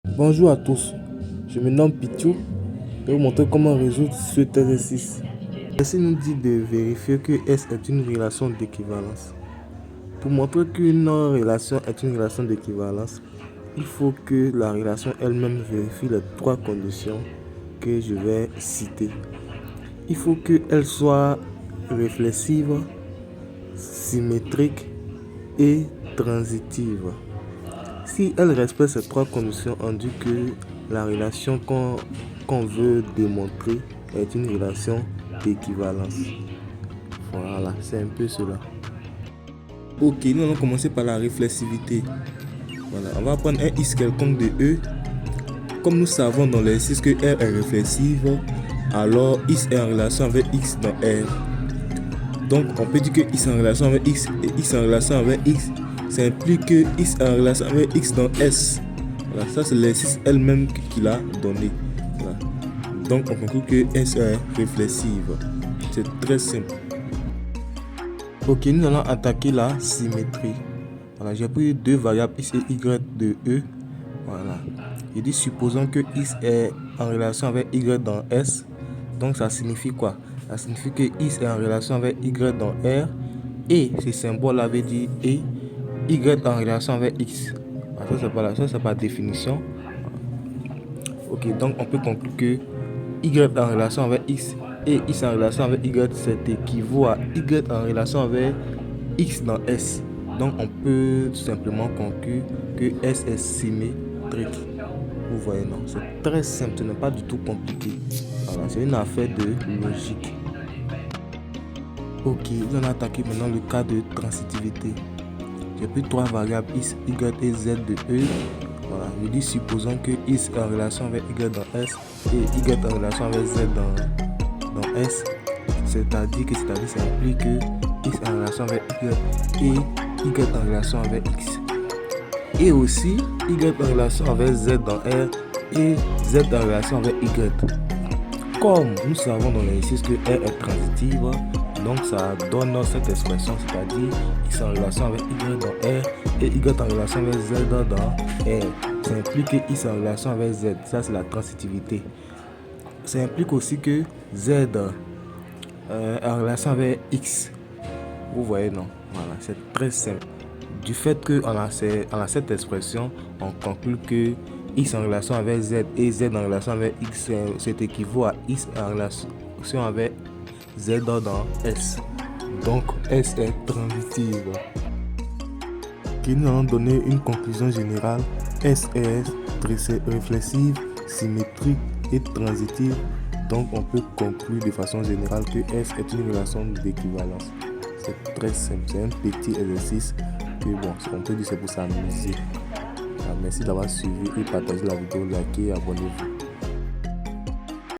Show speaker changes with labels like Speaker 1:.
Speaker 1: Bonjour à tous, je me nomme Pichou et je vais vous montrer comment résoudre cet exercice. Ceci nous dit de vérifier que S est une relation d'équivalence. Pour montrer qu'une relation est une relation d'équivalence, il faut que la relation elle-même vérifie les trois conditions que je vais citer. Il faut qu'elle soit réflexive, symétrique et transitive. Si elle respecte ces trois conditions, on dit que la relation qu'on veut démontrer est une relation d'équivalence. Voilà, c'est un peu cela. Ok, nous allons commencer par la réflexivité. Voilà, on va prendre un X quelconque de E. Comme nous savons dans l'exercice que R est réflexive, alors X est en relation avec X dans R. Donc on peut dire que X est en relation avec X et X est en relation avec X. Ça implique que X est en relation avec X dans S. Voilà, ça c'est l'exercice elle-même qu'il a donné. Voilà. Donc on conclut que S est réflexive. C'est très simple. Ok, nous allons attaquer la symétrie. Voilà, j'ai pris deux variables X et Y de E. Voilà. Je dis supposons que X est en relation avec Y dans S. Donc ça signifie quoi? Ça signifie que X est en relation avec Y dans R. Et ce symbole avait dit et Y en relation avec X. Ça c'est par définition. Ok, donc on peut conclure que Y en relation avec X et X en relation avec Y, c'est équivaut à Y en relation avec X dans S. Donc on peut tout simplement conclure que S est symétrique. Vous voyez, non, c'est très simple, ce n'est pas du tout compliqué. Voilà, c'est une affaire de logique. Ok, nous allons attaquer maintenant le cas de transitivité. J'ai pris trois variables X, Y et Z de E. Voilà, je dis supposons que X est en relation avec Y dans S et Y est en relation avec Z dans S. C'est-à-dire que ça implique que X est en relation avec Y et Y est en relation avec X. Et aussi Y est en relation avec Z dans R et Z est en relation avec Y. Comme nous savons dans l'exercice que R est transitive, donc ça donne cette expression, c'est-à-dire X en relation avec Y dans R et Y en relation avec Z dans R. Ça implique que X en relation avec Z, ça c'est la transitivité. Ça implique aussi que Z est en relation avec X. Vous voyez, non? Voilà, c'est très simple. Du fait qu'on a cette expression, on conclut que X en relation avec Z et Z en relation avec X, c'est équivaut à X en relation avec Z dans S. Donc S est transitive. Qui nous allons donner une conclusion générale. S est réflexive, symétrique et transitive. Donc on peut conclure de façon générale que S est une relation d'équivalence. C'est très simple, c'est un petit exercice que bon, on peut dire c'est pour s'amuser. Merci d'avoir suivi et partagé la vidéo, likez et abonnez-vous.